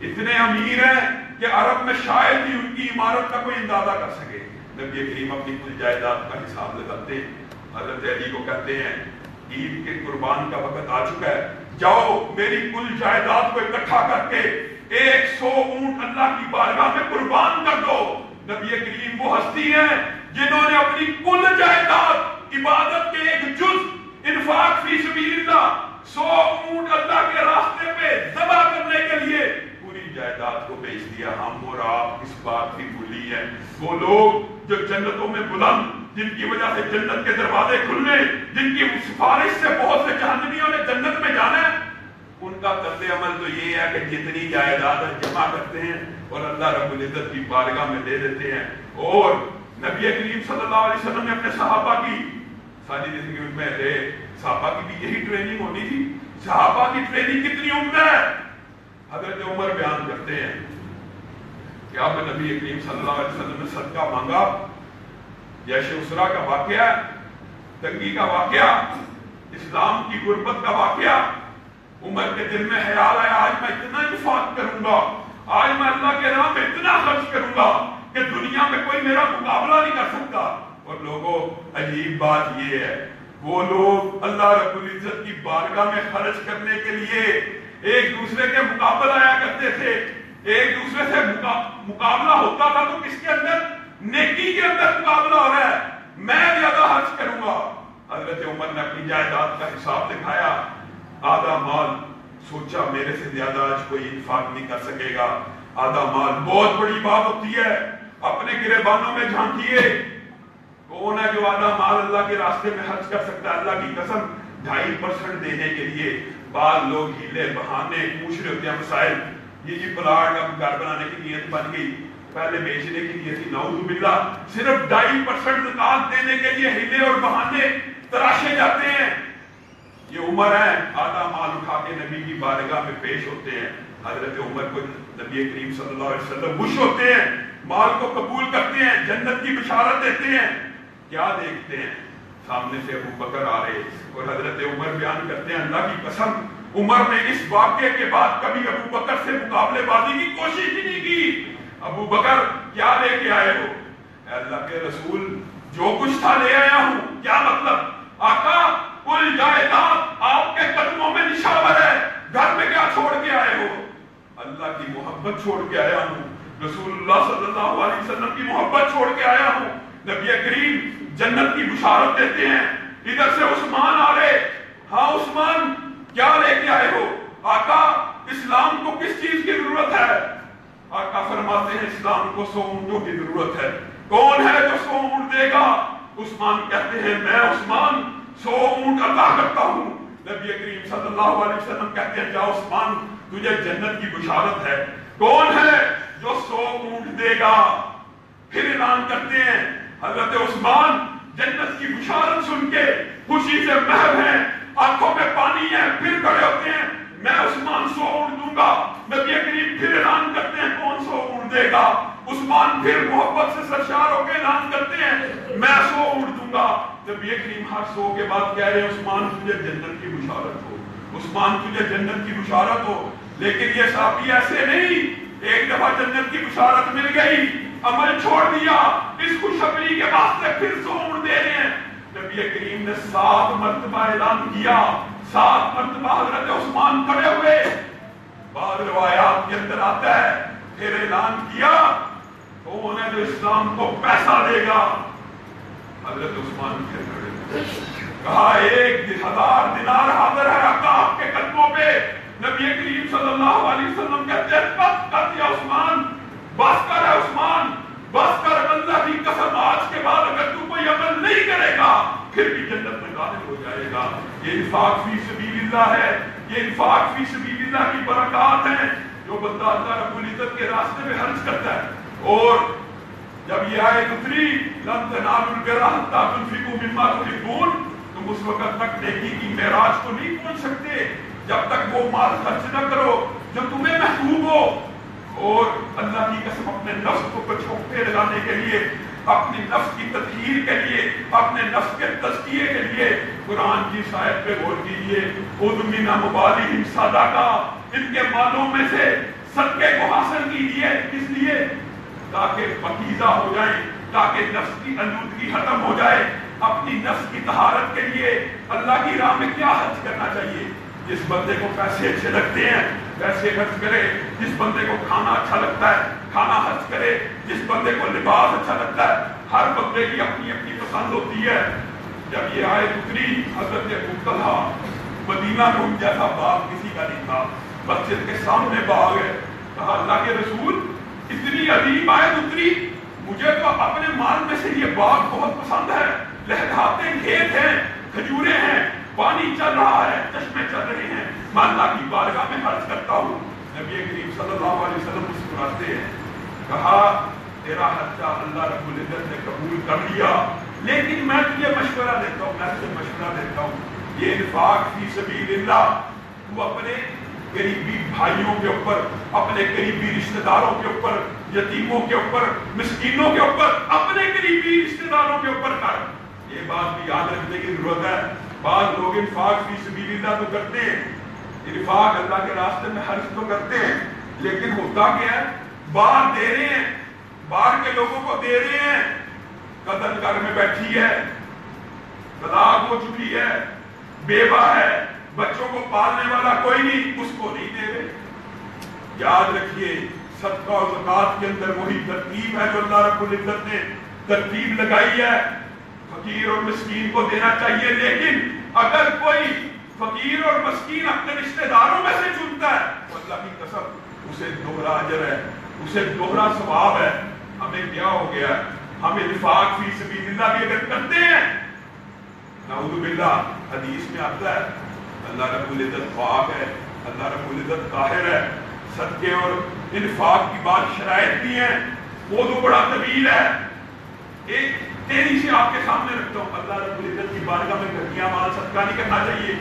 اتنے امیر ہیں کہ عرب میں شاید ہی ان کی عمارت کا کوئی اندازہ کر سکے۔ نبی کریم اپنی کل جائیداد کا حساب لگاتے ہیں، حضرت علی کو کہتے ہیں عید کے قربان کا وقت آ چکا ہے، جاؤ میری کل جائیداد کو اکٹھا کر کے 100 اونٹ اللہ کی بارگاہ میں قربان کر دو۔ نبی کریم وہ ہستی ہیں جنہوں نے اپنی کل جائیداد، عبادت کے ایک جز، انفاق فی سبیل اللہ، 100 اونٹ اللہ کے راستے پہ ذبح کرنے کے لیے پوری جائیداد کو بیچ دیا۔ ہم اور آپ اس بات کی بھولی ہیں۔ وہ لوگ جو جنتوں میں بلند، جن کی وجہ سے جنت کے دروازے کھلنے، جن کی سفارش سے بہت سے جہنمیوں نے جنت میں جانا ہے، ان کا طرز عمل تو یہ ہے کہ جتنی جائیداد جمع کرتے ہیں اور اللہ رب العزت کی بارگاہ میں دے دیتے ہیں۔ اور نبی کریم صلی اللہ علیہ وسلم نے اپنے صحابہ کی ساری زندگی میں رہے، صحابہ کی بھی یہی ٹریننگ ہونی تھی۔ صحابہ کی ٹریننگ کتنی عمدہ ہے۔ حضرت عمر بیان کرتے ہیں کہ اب نبی کریم صلی اللہ علیہ وسلم نے صدقہ مانگا، جیش اسرا کا واقعہ، تنگی کا واقعہ، اسلام کی غربت کا واقعہ، عمر کے دل میں خیال آیا آج میں اتنا انفاق کروں گا، آج میں اللہ کے راہ میں اتنا خرچ کروں گا کہ دنیا میں کوئی میرا مقابلہ نہیں کر سکتا۔ اور لوگوں عجیب بات یہ ہے، وہ لوگ اللہ رب العزت کی بارگاہ میں خرچ کرنے کے لیے ایک دوسرے کے مقابلہ آیا کرتے تھے، ایک دوسرے سے مقابلہ ہوتا تھا تو کس کے اندر؟ نیکی کے اندر مقابلہ ہو رہا ہے، میں زیادہ خرچ کروں گا۔ حضرت عمر نے اپنی جائیداد کا حساب دکھایا، آدھا مال، سوچا میرے سے زیادہ آج کوئی انفاق نہیں کر سکے گا، آدھا مال بہت بڑی بات ہوتی ہے۔ اپنے گریبانوں میں جھانکیے، کون ہے جو آدھا مال اللہ کے راستے میں خرچ کر سکتا ہے؟ اللہ کی قسم 2.5% دینے کے لیے بعض لوگ ہیلے بہانے پوچھ رہے ہوتے ہیں مسائل، یہ پلاٹ اب گھر بنانے کی نیت بن گئی، پہلے بیچنے کی نیت تھی، نعوذ باللہ، صرف 2.5% زکات دینے کے لیے ہیلے اور بہانے تراشے جاتے ہیں۔ یہ عمر ہے، آدھا مال اٹھا کے نبی کی بارگاہ میں پیش ہوتے ہیں۔ حضرت عمر کو نبی کریم صلی اللہ علیہ وسلم خوش ہوتے ہیں، مال کو قبول کرتے ہیں، جنت کی بشارت دیتے ہیں۔ کیا دیکھتے ہیں؟ سامنے سے ابو بکر آ رہے اور حضرت عمر بیان کرتے ہیں اللہ کی قسم عمر نے اس واقعے کے بعد کبھی ابو بکر سے مقابلے بازی کی کوشش ہی نہیں کی۔ ابو بکر کیا لے کے آئے ہو؟ اے اللہ کے رسول جو کچھ تھا لے آیا ہوں۔ کیا مطلب؟ آقا کل جائیداد آپ کے قدموں میں نشاور ہے، گھر میں کیا چھوڑ کے آئے ہو؟ اللہ کی محبت چھوڑ کے آیا ہوں، رسول اللہ صلی اللہ علیہ وسلم کی محبت چھوڑ کے آیا ہوں۔ نبی کریم جنت کی بشارت دیتے ہیں، ادھر سے عثمان آ رہے، ہاں عثمان کیا لے کے آئے ہو؟ آقا اسلام کو کس چیز کی ضرورت ہے؟ آقا فرماتے ہیں اسلام کو 100 اونٹوں کی ضرورت ہے، کون ہے جو 100 اونٹ دے گا؟ عثمان کہتے ہیں میں عثمان 100 اونٹ عطا کرتا ہوں۔ نبی کریم صلی اللہ علیہ وسلم کہتے ہیں جا عثمان تجھے جنت کی بشارت ہے، کون ہے جو 100 اونٹ دے گا؟ پھر اعلان کرتے ہیں حضرت عثمان جنت کی بشارت سن کے خوشی سے محو ہیں، آنکھوں میں پانی ہے، پھر کھڑے ہوتے ہیں میں عثمان 100 اونٹ دوں گا۔ نبی کریم پھر اعلان کرتے ہیں کون 100 اونٹ دے گا؟ عثمان پھر محبت سے سرشار ہو کے اعلان کرتے ہیں میں 100 اونٹ دوں گا۔ جب یہ کریم ہر سو کے بعد کہہ رہے ہیں عثمان تجھے جنت کی بشارت ہو، عثمان تجھے جنت کی بشارت ہو، لیکن یہ صحابی ایسے نہیں، ایک دفعہ جنت کی بشارت مل گئی عمل چھوڑ دیا، اس خوشخبری کے واسطے پھر سوڑ دے رہے ہیں۔ نبی کریم نے 7 مرتبہ اعلان کیا، 7 مرتبہ حضرت عثمان کھڑے ہوئے، بعض روایات کے اندر آتا ہے پھر اعلان کیا کون ہے جو اسلام کو پیسہ دے گا؟ حضرت عثمان کے کھڑے، کہا 1000 دینار حاضر ہے آپ کے قدموں پہ۔ نبی کریم صلی اللہ علیہ وسلم کہتے ہیں بس کر دیا عثمان، بس کر ہے عثمان، بس کر، اللہ کی قسم آج کے بعد اگر تو کوئی عمل نہیں کرے گا پھر بھی جنت میں داخل ہو جائے گا۔ یہ انفاق فی سبیل اللہ ہے، یہ انفاق فی سبیل اللہ کی برکات ہیں جو بندہ اللہ رب العزت کے راستے میں خرچ کرتا ہے۔ اور جب یہ آیت اتری لن تنالوا البر حتی تنفقوا مما تحبون، تم اس وقت تک نیکی کی معراج کو نہیں پہنچ سکتے جب تک وہ مال خرچ نہ کرو جو تمہیں محبوب ہو۔ اور اللہ کی قسم اپنے نفس کو پچھوکتے لگانے کے لیے، اپنی نفس کی تطہیر کے لیے، اپنے نفس کے تزکیے کے لیے قرآن کی اس آیت پہ غور کیجیے، خذ من اموالہم صدقہ، ان کے مالوں میں سے صدقے کو حاصل کیجیے، کس لیے؟ تاکہ پاکیزہ ہو جائیں، تاکہ نفس کی آلودگی ختم ہو جائے۔ اپنی نفس کی طہارت کے لیے اللہ کی راہ میں کیا خرچ کرنا چاہیے؟ جس بندے کو پیسے اچھے لگتے ہیں پیسے خرچ کرے، جس بندے کو کھانا اچھا لگتا ہے کھانا خرچ کرے، جس بندے کو لباس اچھا لگتا ہے، ہر بندے کی اپنی اپنی پسند ہوتی ہے۔ جب یہ آیت اتری حضرت ابو طلحہ، مدینہ میں ان جیسا باغ کسی کا نہیں تھا، مسجد کے سامنے باغ ہے، کہا اللہ کے رسول اتنی عظیم آیت اتری، مجھے تو اپنے مال میں سے یہ باغ بہت پسند ہے، لہلہاتے کھیت ہیں، کھجوریں ہیں، پانی چل رہا ہے، چشمے چل رہے ہیں، میں اللہ کی بارگاہ میں خرچ کرتا ہوں۔ نبی کریم صلی اللہ علیہ وسلم مسکراتے ہیں، کہا تیرا خرچہ اللہ رب العزت نے قبول کر لیا، لیکن میں تجھے مشورہ دیتا ہوں، میں تجھے مشورہ دیتا ہوں، یہ انفاق فی سبیل اللہ تو اپنے قریبی بھائیوں کے اوپر، اپنے قریبی رشتہ داروں کے اوپر، یتیموں کے اوپر، مسکینوں کے اوپر، اپنے قریبی رشتہ داروں کے اوپر کر۔ یہ بات بھی یاد رکھنے کی ضرورت ہے۔ بعض لوگ انفاق فی سبیل اللہ تو کرتے ہیں، انفاق اللہ کے راستے میں خرچ تو کرتے ہیں، لیکن ہوتا کیا ہے؟ باہر دے رہے ہیں، باہر کے لوگوں کو دے رہے ہیں، قدر گھر میں بیٹھی ہے، طلاق ہو چکی ہے، بیوہ ہے، بچوں کو پالنے والا کوئی نہیں، اس کو نہیں دے رہے۔ یاد رکھیے صدقہ اور زکوٰۃ کے اندر وہی ترتیب ہے جو اللہ رب العزت نے ترتیب لگائی ہے، فقیر اور مسکین کو دینا چاہیے، لیکن اگر کوئی فقیر اور مسکین اپنے رشتہ داروں میں سے چنتا ہے تو اللہ کی قسم اسے دوہرا اجر ہے، اسے دوہرا ثواب ہے۔ ہمیں کیا ہو گیا؟ ہم انفاق فی سبیل اللہ بھی اگر کرتے ہیں، نعوذ باللہ، حدیث میں آتا ہے اللہ رب العزت پاک ہے، اللہ رب العزت طاہر ہے۔ صدقے اور انفاق کی بات شرائط بھی ہیں، موضوع بڑا طویل ہے، ایک تیزی سے آپ کے سامنے رکھتا ہوں۔ اللہ رب العزت کی بارگاہ میں گھٹیا مال صدقہ نہیں کرنا چاہیے،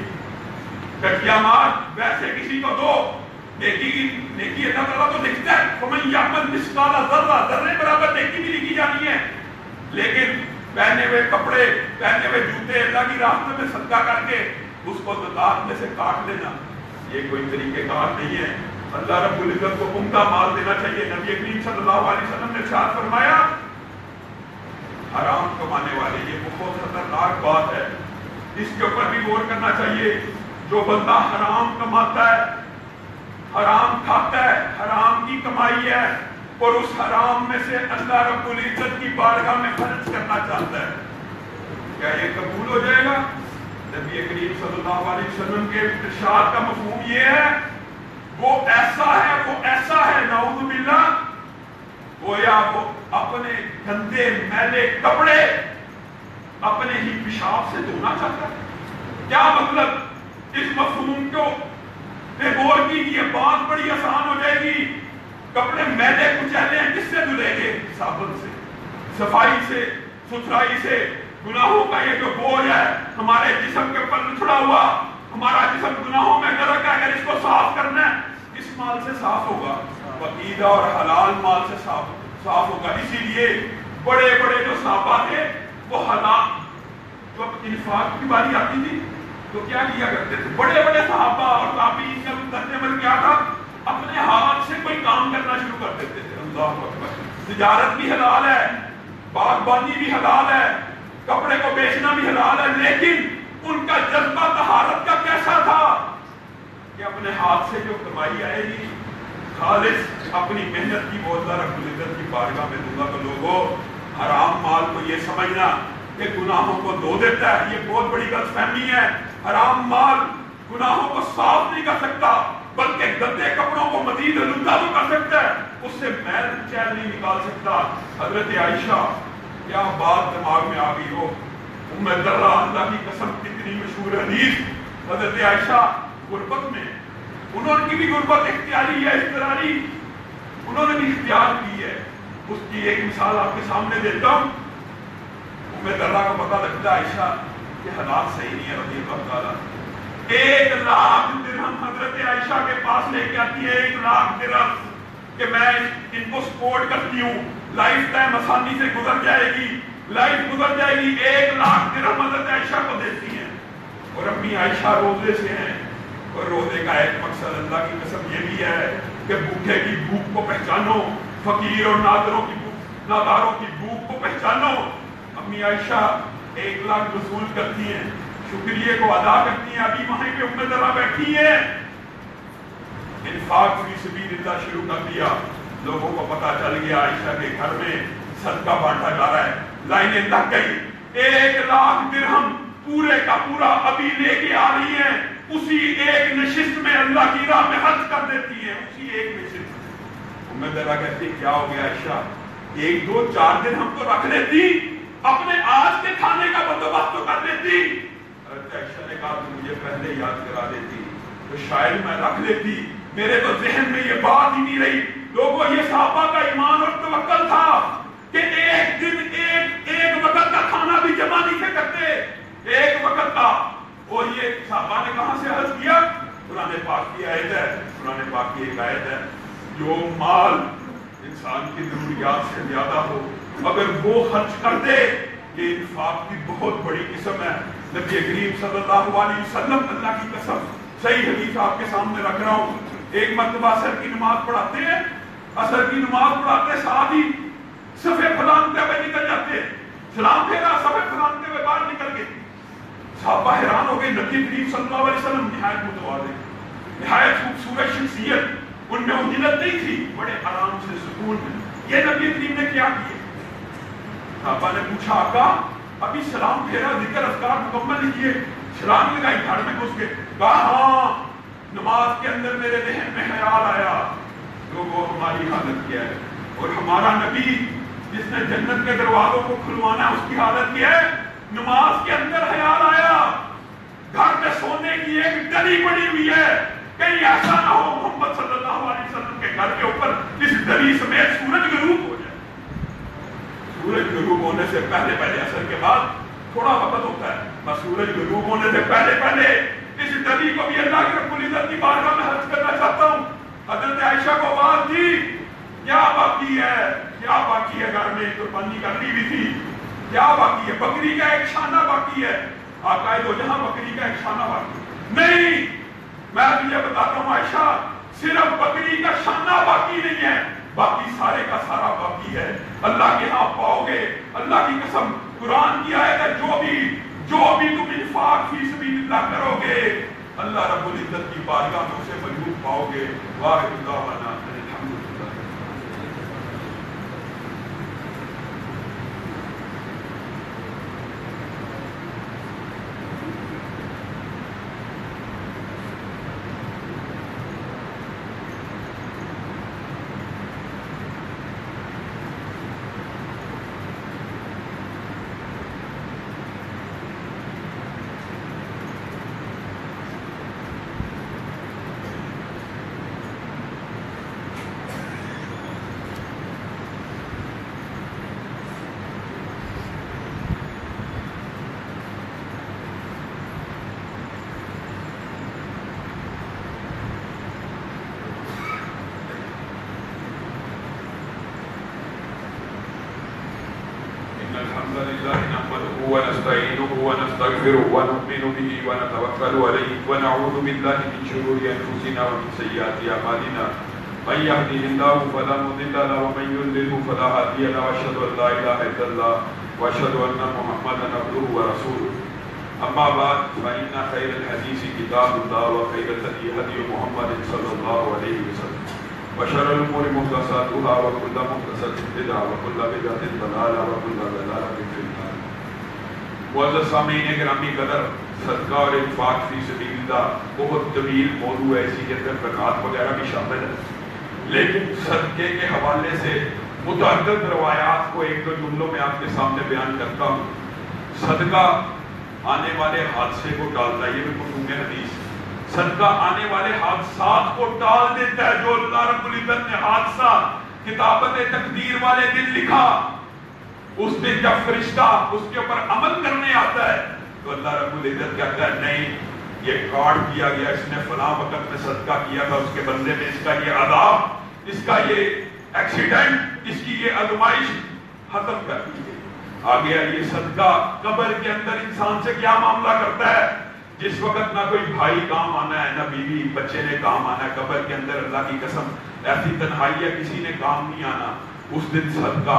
گھٹیا مال ویسے کسی کو دو، نیکی اللہ تعالیٰ تو لکھتا ہے فَمَن يَعْمَلْ مِثْقَالَ ذَرَّةٍ، ذرے برابر نیکی بھی لکھی جانی ہے، لیکن پہنے ہوئے کپڑے، پہنے ہوئے جوتے اللہ کی راستہ میں صدقہ کر کے اس کو زکوٰۃ میں سے کاٹ لینا، یہ کوئی طریقہ کار نہیں ہے۔ اللہ رب العزت کو عمدہ مال دینا چاہیے۔ نبی کریم صلی اللہ علیہ وسلم نے ارشاد فرمایا حرام کمانے والے، یہ بہت خطرناک بات ہے، اس کے اوپر بھی غور کرنا چاہیے۔ جو بندہ حرام کماتا ہے، حرام کھاتا ہے، حرام کی کمائی ہے اور اس حرام میں سے اللہ رب العزت کی بارگاہ میں خرچ کرنا چاہتا ہے، کیا یہ قبول ہو جائے گا؟ نبی کریم صلی اللہ علیہ وسلم کے ارشاد کا مفہوم یہ ہے وہ ایسا ہے نعوذ باللہ، گویا وہ اپنے گندے میلے کپڑے اپنے ہی پیشاب سے دھونا چاہتا ہے۔ کیا مطلب؟ اس مفہوم کو غور کیجیے، بات بڑی آسان ہو جائے گی۔ کپڑے میلے کچیلے ہیں، کس سے دھلیں گے؟ صابن سے، صفائی سے، ستھرائی سے۔ گناہوں کا یہ جو بوجھ ہے ہمارے جسم کے اوپر لچھڑا ہوا، ہمارا جسم گناہوں میں غرق ہے، اگر اس کو صاف کرنا ہے کس مال سے صاف ہوگا؟ پاکیزہ اور حلال مال سے صاف ہوگا۔ اسی لیے بڑے بڑے جو صحابہ تھے وہ حلال وقت انفاق کی باری آتی تھی تو کیا کیا کرتے تھے؟ بڑے بڑے صحابہ اور تابعین کا طرز عمل کیا تھا؟ اپنے ہاتھ سے کوئی کام کرنا شروع کر دیتے تھے. اللہ اکبر. تجارت بھی حلال ہے، باغبانی بھی حلال ہے، کپڑے کو بیچنا بھی حلال ہے، لیکن ان کا جذبہ طہارت کا کیسا تھا کہ اپنے ہاتھ سے جو کمائی آئے گی خالص اپنی محنت کی بہت رب العزت کی بارگاہ میں دوں گا. تو لوگوں، حرام مال کو یہ سمجھنا کہ گناہوں کو دھو دیتا ہے، یہ بہت بڑی غلط فہمی ہے. حرام مال گناہوں کو صاف نہیں کر سکتا، بلکہ گندے کپڑوں کو مزید آلودہ تو کر سکتا ہے، اس سے میل چیل نہیں نکال سکتا. حضرت عائشہ، کیا بات دماغ میں آ گئی ہو، ام درہ، اللہ کی قسم کتنی مشہور حدیث. حضرت عائشہ غربت میں، انہوں کی بھی غربت اختیاری ہے، اضطراری، انہوں نے بھی اختیار کی ہے. اس کی ایک مثال آپ کے سامنے دیتا ہوں. ام درہ کو پتہ لگتا ہے عائشہ کہ حالات صحیح نہیں ہے رضی اللہ تعالیٰ. 1,00,000 درہم حضرت عائشہ کے پاس لے کے آتی ہے. 1,00,000 درہم کہ میں ان کو سپورٹ کرتی ہوں، لائف ٹائم آسانی سے گزر جائے گی، لائف گزر جائے گی. 1,00,000 درہم حضرت عائشہ کو دیتی ہیں. اور امی عائشہ روزے سے ہیں، اور روزے کا ایک مقصد اللہ کی قسم یہ بھی ہے کہ بھوکے کی بھوک کو پہچانو، فقیر اور ناداروں کی بھوک کو پہچانو. امی عائشہ 1,00,000 وصول کرتی ہیں، شکریہ کو ادا کرتی ہیں. ابھی وہیں پہ ام درہ بیٹھی ہیں، انفاق فی سبیل اللہ شروع کر دیا. لوگوں کو پتا چل گیا عائشہ کے گھر میں صدقہ بانٹا جا رہا ہے. لائنیں لگ گئی. 1,00,000 درہم پورے کا پورا ابھی لے کے آ رہی ہیں. اسی ایک نشست میں اللہ کی راہ میں خرچ کر دیتی ہیں، اسی ایک نشست. ام درہ کہتی کیا ہو گیا عائشہ، 1 2 4 دن ہم تو رکھ لیتی، اپنے آج کے کھانے کا بندوبست تو کر لیتی. حضرت عائشہ نے کہا تو مجھے پہلے یاد کرا دیتی تو شاید میں رکھ لیتی، میرے تو ذہن میں یہ بات ہی نہیں رہی. لوگوں، یہ صحابہ کا ایمان اور توکل تھا کہ ایک دن ایک وقت کا کھانا بھی جمع نہیں تھے کرتے، ایک وقت کا. اور یہ صحابہ نے کہاں سے حرض کیا؟ قرآن پاک کی آیت ہے. قرآن پاک کی ایک آیت ہے، جو مال انسان کی ضروریات سے زیادہ ہو اگر وہ خرچ کر دے، یہ انفاق کی بہت بڑی قسم ہے. نبی کریم صلی اللہ علیہ وسلم، اللہ کی قسم صحیح حدیث آپ کے سامنے رکھ رہا ہوں. ایک مرتبہ عصر کی نماز پڑھاتے ہیں، عصر کی نماز پڑھاتے ساتھ ہی صفے پھیلاتے ہوئے نکل جاتے، سلام پھیرا صفے پھیلاتے ہوئے باہر نکل گئے. صحابہ حیران ہو گئے. نبی کریم صلی اللہ علیہ وسلم نہایت متواضع، نہایت خوبصورت شخصیت، ان میں عجلت نہیں تھی، بڑے آرام سے سکون میں. یہ نبی کریم نے کیا کیا؟ صحابہ نے پوچھا آقا ابھی سلام پھیرا، ذکر اذکار مکمل کیے، سلام لگائی، گھر میں گھس گئے. کہا ہاں نماز کے اندر میرے ذہن میں خیال آیا. لوگوں، ہماری حالت کیا ہے؟ اور ہمارا نبی جس نے جنت کے دروازوں کو کھلوانا ہے، اس کی حالت کیا ہے؟ نماز کے اندر خیال آیا. گھر میں سونے کی ایک دری پڑی ہوئی ہے، کہیں ایسا نہ ہو محمد صلی اللہ علیہ وسلم کے گھر کے اوپر اس دری سمیت سورج غروب ہو جائے. سورج غروب ہونے سے پہلے عصر کے بعد تھوڑا وقت ہوتا ہے، بس سورج غروب ہونے سے پہلے اس دری کو بھی اللہ کی رب العزت کی بارگاہ میں خرچ کرنا چاہتا ہوں. حضرت عائشہ کو آواز دی، کیا باقی ہے گھر میں؟ قربانی کرنی بھی تھی، کیا باقی ہے؟ بکری کا ایک شانہ باقی ہے. آقا دو جہاں بکری کا ایک شانہ باقی نہیں. میں تجھے بتاتا ہوں عائشہ، صرف بکری کا شانہ باقی نہیں ہے، باقی سارے کا سارا باقی ہے. اللہ کے ہاں پاؤ گے. اللہ کی قسم قرآن کی آیت ہے، جو بھی تم انفاق فی سبیل اللہ کرو گے، اللہ رب العزت کی بارگاہ میں اسے مجبور پاؤ گے. واحد دعوانا الحمدللہ. إن الحمد لله نحمده ونستعينه ونستغفره ونؤمن به ونتوكل عليه ونعوذ بالله من شرور أنفسنا ومن سيئات أعمالنا من يهده الله فلا مضل له ومن يضلل فلا هادي له وأشهد أن لا إله إلا الله وأشهد أن محمدا عبده ورسوله أما بعد فإن خير الحديث كتاب الله وخير الهدي هدي محمد صلى الله عليه وسلم وشر الأمور محدثاتها وكل محدثة بدعة وكل بدعة ضلالة وكل ضلالة في النار. معزز سامعین گرامی قدر، صدقہ اور انفاق فی سبیل اللہ بہت طویل موضوع ہے، اسی کے اندر زکوٰۃ وغیرہ بھی شامل ہے، لیکن صدقے کے حوالے سے متعدد روایات کو ایک دو جملوں میں آپ کے سامنے بیان کرتا ہوں. صدقہ آنے والے حادثے کو ٹالتا ہے، یہ بھی مفہوم حدیث. صدقہ آنے والے حادثات کو ٹال دیتا ہے. جو اللہ رب العزت نے حادثہ کتابت تقدیر والے دن لکھا، اس دن جب فرشتہ اس کے اوپر عمل کرنے آتا ہے تو اللہ رب العزت کہتا ہے نہیں، یہ کارڈ کیا گیا، اس نے فلاں وقت میں صدقہ کیا تھا، اس کے بدلے میں اس کا یہ عذاب، اس کا یہ ایکسیڈنٹ، اس کی یہ آزمائش ختم کر دی. آگے یہ صدقہ قبر کے اندر انسان سے کیا معاملہ کرتا ہے؟ جس وقت نہ کوئی بھائی کام آنا ہے، نہ بیوی بچے نے کام آنا ہے، قبر کے اندر اللہ کی قسم ایسی تنہائی ہے کسی نے کام نہیں آنا، اس دن صدقہ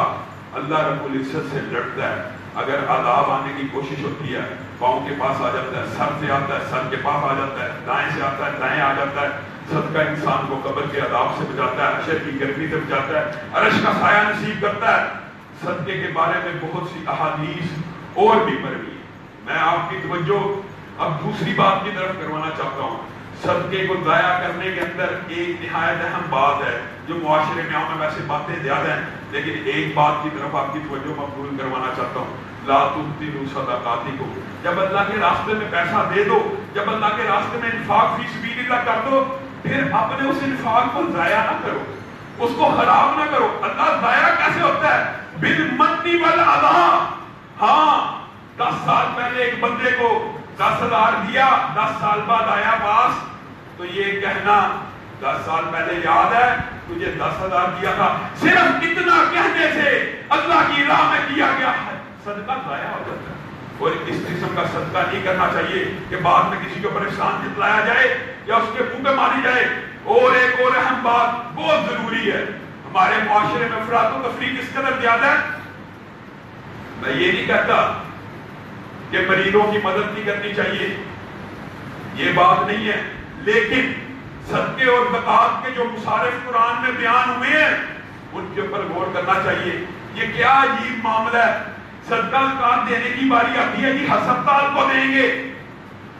اللہ رب العزت سے لڑتا ہے. اگر عذاب آنے کی کوشش ہوتی ہے، پاؤں کے پاس آ جاتا ہے، سر سے آتا ہے، سر کے پاس آ جاتا ہے، دائیں سے آتا ہے، دائیں آ جاتا ہے. صدقہ انسان کو قبر کے عذاب سے بچاتا ہے، حشر کی گرمی سے بچاتا ہے، عرش کا سایہ نصیب کرتا ہے. صدقے کے بارے میں بہت سی احادیث اور بھی مروی ہیں. میں آپ کی توجہ اب دوسری بات کی طرف کروانا چاہتا ہوں. صدقے کو ضائع کرنے کے اندر ایک نہایت اہم بات ہے جو معاشرے میں عام، ویسے باتیں زیادہ ہیں لیکن ایک بات کی طرف آپ کی توجہ مبذول کروانا چاہتا ہوں. لا تبطلوا صدقاتکم، جب اللہ کے راستے میں پیسہ دے دو، جب اللہ کے راستے میں انفاق فی سبیل اللہ کر دو، پھر اپنے اس انفاق کو ضائع نہ کرو، اس کو خراب نہ کرو. اللہ ضائع کیسے ہوتا ہے؟ بالمن والاذى. ہاں، 10 سال پہلے ایک بندے کو 10,000 دیا، 10 سال بعد آیا پاس تو یہ کہنا 10 سال پہلے یاد ہے تجھے 10,000 دیا تھا، صرف اتنا کہنے سے اللہ کی راہ میں کیا گیا ہے، صدقہ ضائع ہو جاتا ہے. اور اس قسم کا صدقہ نہیں کرنا چاہیے کہ بعد میں کسی کو پریشان جتلایا جائے یا اس کے منہ پہ ماری جائے. اور ایک اور اہم بات بہت ضروری ہے، ہمارے معاشرے میں افراط و تفریط کس قدر زیادہ ہے. میں یہ نہیں کہتا کہ مریضوں کی مدد نہیں کرنی چاہیے، یہ بات نہیں ہے، لیکن صدقے اور زکوٰۃ کے جو مصارف قرآن میں بیان ہوئے ہیں ان کے اوپر غور کرنا چاہیے. یہ کیا عجیب معاملہ ہے، صدقہ زکوٰۃ دینے کی باری آتی ہے جی ہسپتال کو دیں گے.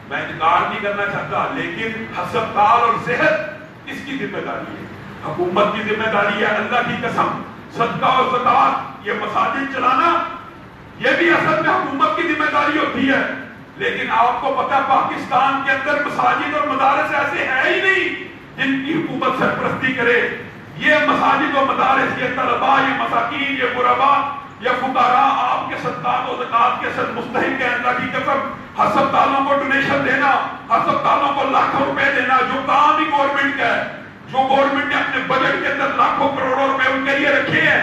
میں انکار نہیں کرنا چاہتا، لیکن ہسپتال اور صحت کس کی ذمہ داری ہے؟ حکومت کی ذمہ داری ہے. اللہ کی قسم صدقہ اور زکوٰۃ یہ مساجد چلانا یہ بھی اصل میں حکومت کی ذمہ داری ہوتی ہے. لیکن آپ کو پتہ پاکستان کے اندر مساجد اور مدارس ایسے ہیں ہی نہیں جن کی حکومت سرپرستی کرے. یہ مساجد و مدارس، یہ طلباء، یہ مساکین، یہ غرباء، یہ فقراء آپ کے صدقات و زکوٰۃ کے ساتھ مستحق ہے. اللہ کی قسم ہسپتالوں کو ڈونیشن دینا، ہسپتالوں کو لاکھوں روپے دینا، جو کام ہی گورنمنٹ کا ہے، جو گورنمنٹ نے اپنے بجٹ کے اندر لاکھوں کروڑوں روپے ان کے لیے رکھے ہیں،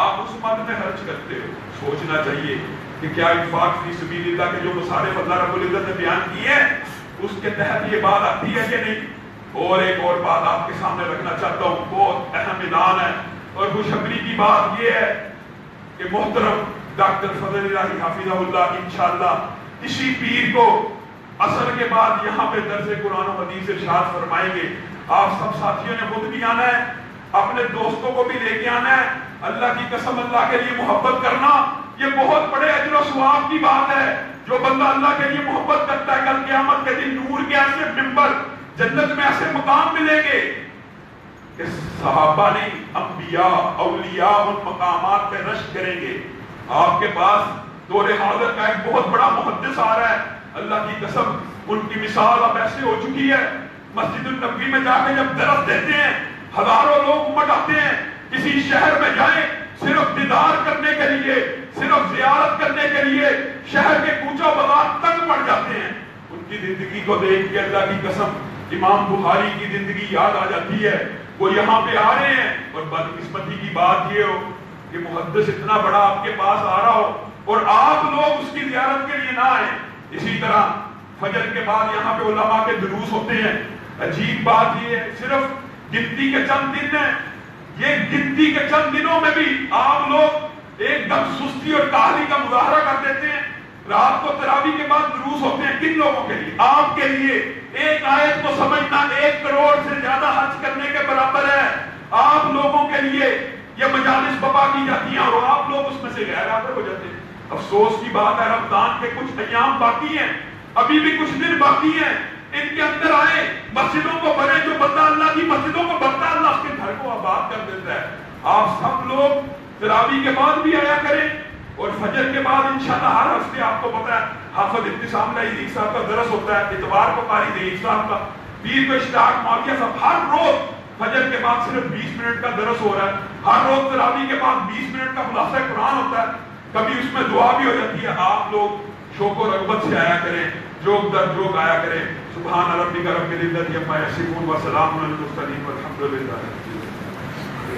آپ اس مد میں خرچ کرتے ہو. سوچنا چاہیے کہ کیا انفاق فی سبیل اللہ کے جو مصارف اللہ رب العزت نے بیان کیے ہیں اس کے تحت یہ بات آتی ہے کہ نہیں. اور ایک اور بات آپ کے سامنے رکھنا چاہتا ہوں، بہت اہم اعلان ہے اور خوشخبری کی بات یہ ہے کہ محترم ڈاکٹر فضل الہی حافظہ اللہ انشاءاللہ اسی پیر کو عصر کے بعد یہاں پہ درس قرآن و حدیث ارشاد فرمائیں گے. آپ سب ساتھیوں نے خود بھی آنا ہے، اپنے دوستوں کو بھی لے کے آنا ہے. اللہ کی قسم اللہ کے لیے محبت کرنا یہ بہت بڑے اجر و ثواب کی بات ہے. جو بندہ اللہ کے لیے محبت کرتا ہے کل قیامت کے دن نور کے ایسے ممبر، جنت میں ایسے مقام ملیں گے کہ صحابہ نہیں، انبیاء اولیاء ان مقامات پہ رشک کریں گے. آپ کے پاس دور حاضر کا ایک بہت بڑا محدث آ رہا ہے، اللہ کی قسم ان کی مثال اب ایسے ہو چکی ہے. مسجد النبوی میں جا کے جب درس دیتے ہیں ہزاروں لوگ امٹ آتے ہیں. کسی شہر میں جائیں صرف دیدار کرنے کے لیے، صرف زیارت کرنے کے لیے شہر کے کوچہ بازار تنگ پڑ جاتے ہیں. ان کی زندگی کو دیکھ کے اللہ کی قسم امام بخاری کی زندگی یاد آ جاتی ہے. وہ یہاں پہ آ رہے ہیں اور بدقسمتی کی بات یہ ہو کہ محدث اتنا بڑا آپ کے پاس آ رہا ہو اور آپ لوگ اس کی زیارت کے لیے نہ آئیں. اسی طرح فجر کے بعد یہاں پہ علماء کے دروس ہوتے ہیں. عجیب بات یہ ہے صرف گنتی کے چند دن ہیں، یہ گنتی کے چند دنوں میں بھی آپ لوگ ایک دم سستی اور کاہلی کا مظاہرہ کر دیتے ہیں. رات کو تراویح کے بعد دروس ہوتے ہیں. کن لوگوں کے لیے؟ آپ کے لیے. ایک آیت کو سمجھنا 1 کروڑ سے زیادہ حج کرنے کے برابر ہے. آپ لوگوں کے لیے یہ مجالس بپا کی جاتی ہیں اور آپ لوگ اس میں سے غیر حاضر ہو جاتے ہیں. افسوس کی بات ہے رمضان کے کچھ ایام باقی ہیں، ابھی بھی کچھ دن باقی ہیں. ان کے اندر آئے، مسجدوں کو بھرے. جو بندہ اللہ کی مسجدوں کو بھرتا ہے اللہ اس کے گھر کو آباد کر دیتا ہے. آپ سب لوگ تراویح کے بعد بھی آیا کریں اور فجر کے بعد انشاءاللہ ہر ہفتے آپ کو پتا ہے حافظ ابتسام علی صاحب کا درس ہوتا ہے، اتوار کو قاری دہیق صاحب کا، پیر کو اشتیاق مولوی صاحب. ہر روز فجر کے بعد صرف 20 منٹ کا درس ہو رہا ہے. ہر روز تراویح کے بعد 20 منٹ کا خلاصہ قرآن ہوتا ہے. کبھی اس میں دعا بھی ہو جاتی ہے. آپ لوگ شوق و رغبت سے آیا کریں، جوک در جوک آیا کریں. سبحان ربک رب العزت عما یصفون وسلام علی المرسلین والحمد للہ.